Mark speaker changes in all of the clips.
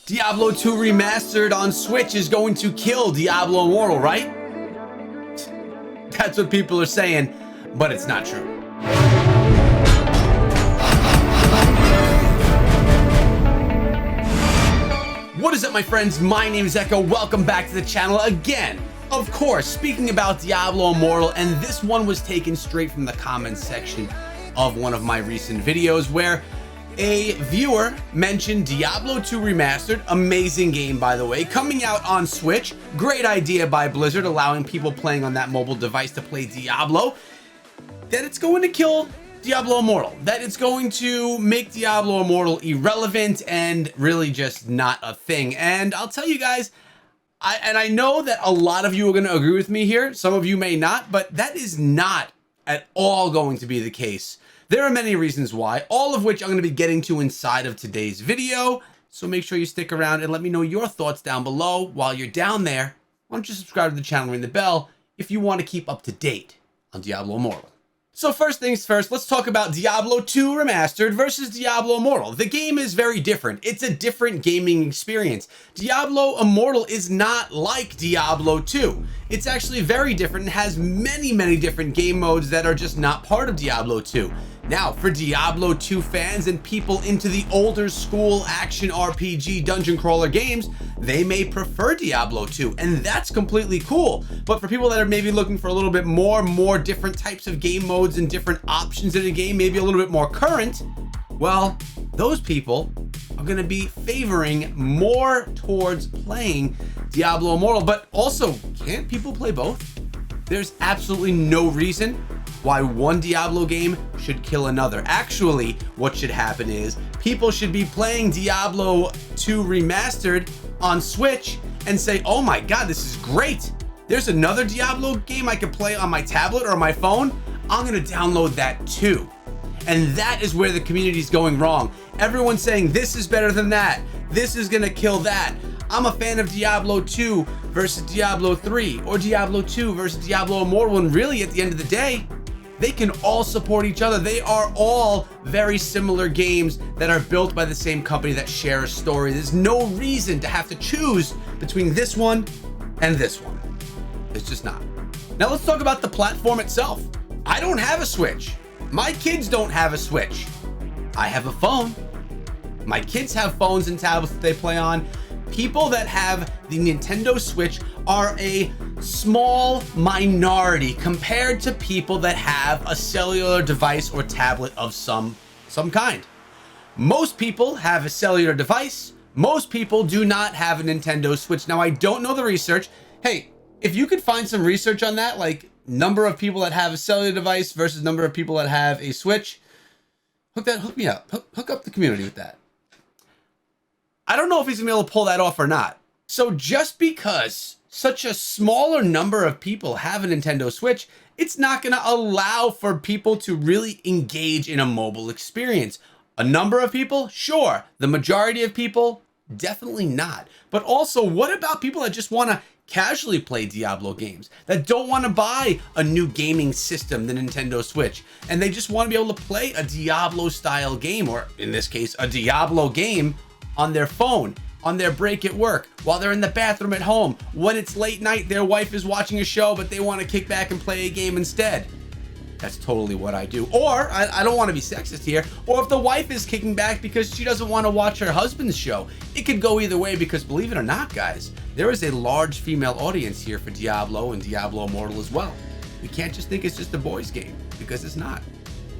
Speaker 1: Diablo 2 Remastered on Switch is going to kill Diablo Immortal, right? That's what people are saying, but it's not true. What is up, my friends? My name is Echo. Welcome back to the channel again. Of course, speaking about Diablo Immortal, and this one was taken straight from the comments section of one of my recent videos where a viewer mentioned Diablo 2 Remastered, amazing game by the way, coming out on Switch. Great idea by Blizzard, allowing people playing on that mobile device to play Diablo. That it's going to kill Diablo Immortal, that it's going to make Diablo Immortal irrelevant and really just not a thing. And I'll tell you guys, I know that a lot of you are going to agree with me here, some of you may not, but that is not at all going to be the case. There are many reasons why, all of which I'm going to be getting to inside of today's video. So make sure you stick around and let me know your thoughts down below. While you're down there, why don't you subscribe to the channel, ring the bell if you want to keep up to date on Diablo Immortal. So first things first, let's talk about Diablo 2 Remastered versus Diablo Immortal. The game is very different. It's a different gaming experience. Diablo Immortal is not like Diablo 2. It's actually very different and has many different game modes that are just not part of Diablo 2. Now, for Diablo 2 fans and people into the older school action RPG dungeon crawler games, they may prefer Diablo 2, and that's completely cool. But for people that are maybe looking for a little bit more different types of game modes and different options in a game, maybe a little bit more current, well, those people are going to be favoring more towards playing Diablo Immortal. But also, can't people play both? There's absolutely no reason why one Diablo game should kill another. Actually, what should happen is people should be playing Diablo 2 Remastered on Switch and say, oh my God, this is great. There's another Diablo game I could play on my tablet or my phone. I'm gonna download that too. And that is where the community is going wrong. Everyone's saying this is better than that. This is gonna kill that. I'm a fan of Diablo 2 versus Diablo 3 or Diablo 2 versus Diablo Immortal, and really at the end of the day, they can all support each other. They are all very similar games that are built by the same company that share a story. There's no reason to have to choose between this one and this one. It's just not. Now let's talk about the platform itself. I don't have a Switch. My kids don't have a Switch. I have a phone. My kids have phones and tablets that they play on. People that have the Nintendo Switch are a small minority compared to people that have a cellular device or tablet of some kind. Most people have a cellular device. Most people do not have a Nintendo Switch. Now, I don't know the research. Hey, if you could find some research on that, like number of people that have a cellular device versus number of people that have a Switch, hook me up. Hook up the community with that. I don't know if he's gonna be able to pull that off or not. So just because such a smaller number of people have a Nintendo Switch, it's not gonna allow for people to really engage in a mobile experience. A number of people, sure. The majority of people, definitely not. But also, what about people that just wanna casually play Diablo games, that don't wanna buy a new gaming system, the Nintendo Switch, and they just wanna be able to play a Diablo style game, or in this case, a Diablo game on their phone, on their break at work, while they're in the bathroom at home, when it's late night, their wife is watching a show, but they want to kick back and play a game instead. That's totally what I do. Or, I don't want to be sexist here, or if the wife is kicking back because she doesn't want to watch her husband's show. It could go either way because, believe it or not, guys, there is a large female audience here for Diablo and Diablo Immortal as well. We can't just think it's just a boys game, because it's not.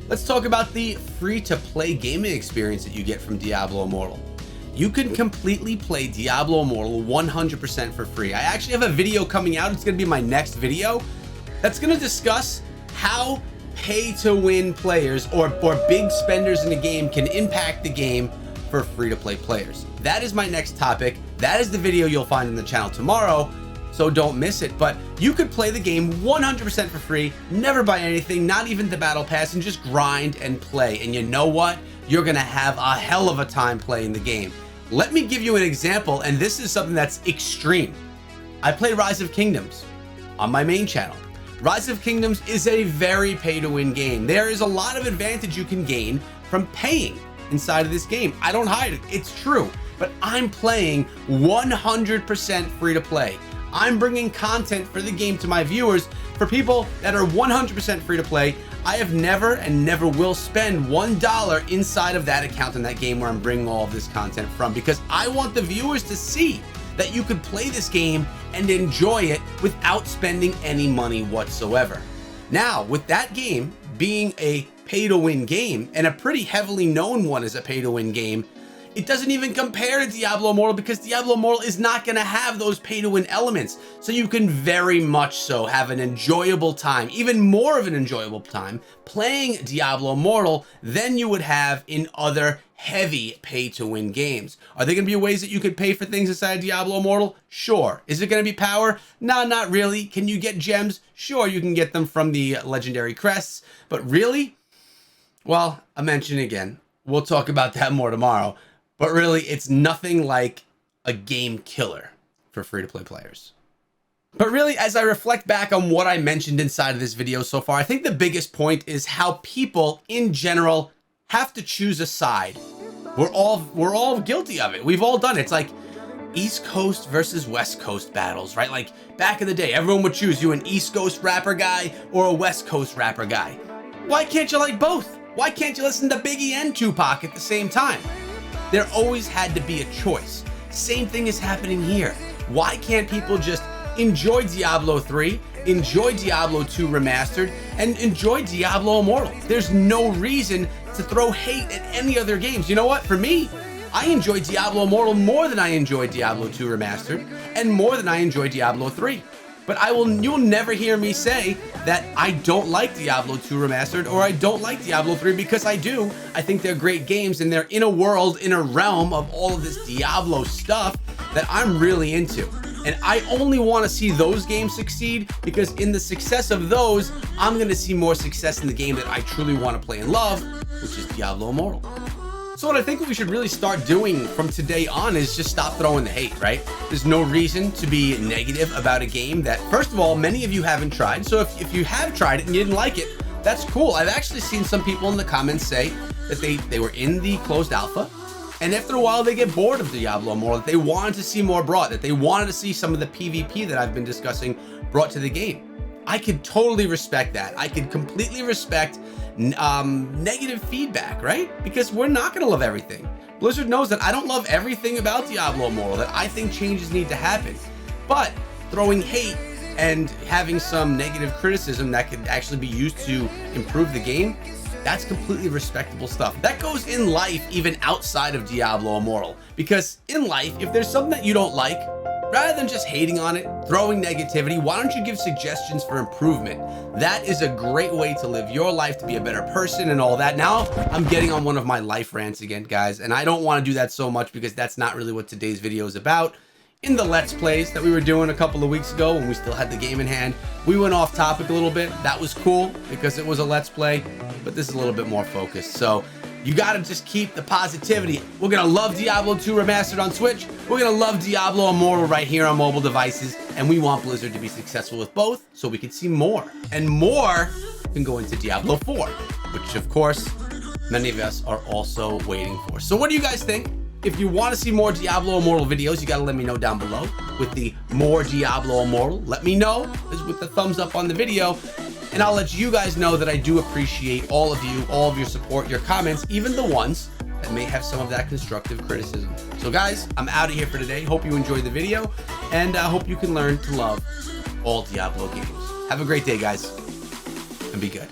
Speaker 1: Let's talk about the free-to-play gaming experience that you get from Diablo Immortal. You can completely play Diablo Immortal 100% for free. I actually have a video coming out. It's going to be my next video that's going to discuss how pay-to-win players or big spenders in the game can impact the game for free-to-play players. That is my next topic. That is the video you'll find on the channel tomorrow, so don't miss it. But you could play the game 100% for free, never buy anything, not even the battle pass, and just grind and play. And you know what? You're going to have a hell of a time playing the game. Let me give you an example, and this is something that's extreme. I play Rise of Kingdoms on my main channel. Rise of Kingdoms is a very pay-to-win game. There is a lot of advantage you can gain from paying inside of this game. I don't hide it. It's true. but I'm playing 100% free to play. I'm bringing content for the game to my viewers. For people that are 100% free to play, I have never and never will spend $1 inside of that account in that game where I'm bringing all of this content from, because I want the viewers to see that you could play this game and enjoy it without spending any money whatsoever. Now, with that game being a pay-to-win game, and a pretty heavily known one as a pay-to-win game, it doesn't even compare to Diablo Immortal, because Diablo Immortal is not going to have those pay-to-win elements. So you can very much so have an enjoyable time, even more of an enjoyable time, playing Diablo Immortal than you would have in other heavy pay-to-win games. Are there going to be ways that you could pay for things inside Diablo Immortal? Sure. Is it going to be power? No, not really. Can you get gems? Sure, you can get them from the legendary crests. But really? Well, I'll mention again. We'll talk about that more tomorrow. But really, it's nothing like a game killer for free-to-play players. But really, as I reflect back on what I mentioned inside of this video so far, I think the biggest point is how people in general have to choose a side. We're all guilty of it. We've all done it. It's like East Coast versus West Coast battles, right? Like back in the day, everyone would choose you an East Coast rapper guy or a West Coast rapper guy. Why can't you like both? Why can't you listen to Biggie and Tupac at the same time? There always had to be a choice. Same thing is happening here. Why can't people just enjoy Diablo 3, enjoy Diablo 2 Remastered, and enjoy Diablo Immortal? There's no reason to throw hate at any other games. You know what? For me, I enjoy Diablo Immortal more than I enjoy Diablo 2 Remastered, and more than I enjoy Diablo 3. But you'll never hear me say that I don't like Diablo 2 Remastered or I don't like Diablo 3, because I do. I think they're great games, and they're in a world, in a realm of all of this Diablo stuff that I'm really into. And I only want to see those games succeed, because in the success of those, I'm going to see more success in the game that I truly want to play and love, which is Diablo Immortal. So what I think we should really start doing from today on is just stop throwing the hate, right? There's no reason to be negative about a game that, first of all, many of you haven't tried. So if you have tried it and you didn't like it, that's cool. I've actually seen some people in the comments say that they were in the closed alpha, and after a while they get bored of Diablo Immortal, that they wanted to see more brought, that they wanted to see some of the PvP that I've been discussing brought to the game. I could totally respect that. I could completely respect negative feedback, right? Because we're not going to love everything. Blizzard knows that I don't love everything about Diablo Immortal, that I think changes need to happen. But throwing hate and having some negative criticism that could actually be used to improve the game, that's completely respectable stuff. That goes in life, even outside of Diablo Immortal. Because in life, if there's something that you don't like, rather than just hating on it, throwing negativity, why don't you give suggestions for improvement? That is a great way to live your life, to be a better person and all that. Now, I'm getting on one of my life rants again, guys, and I don't want to do that so much because that's not really what today's video is about. In the Let's Plays that we were doing a couple of weeks ago when we still had the game in hand, we went off topic a little bit. That was cool because it was a Let's Play, but this is a little bit more focused. So you gotta just keep the positivity. We're gonna love Diablo 2 Remastered on Switch. We're gonna love Diablo Immortal right here on mobile devices. And we want Blizzard to be successful with both so we can see more. And more can go into Diablo 4, which of course, many of us are also waiting for. So what do you guys think? If you want to see more Diablo Immortal videos, you gotta let me know down below with the more Diablo Immortal. Let me know with the thumbs up on the video. And I'll let you guys know that I do appreciate all of you, all of your support, your comments, even the ones that may have some of that constructive criticism. So guys, I'm out of here for today. Hope you enjoyed the video, and I hope you can learn to love all Diablo games. Have a great day, guys, and be good.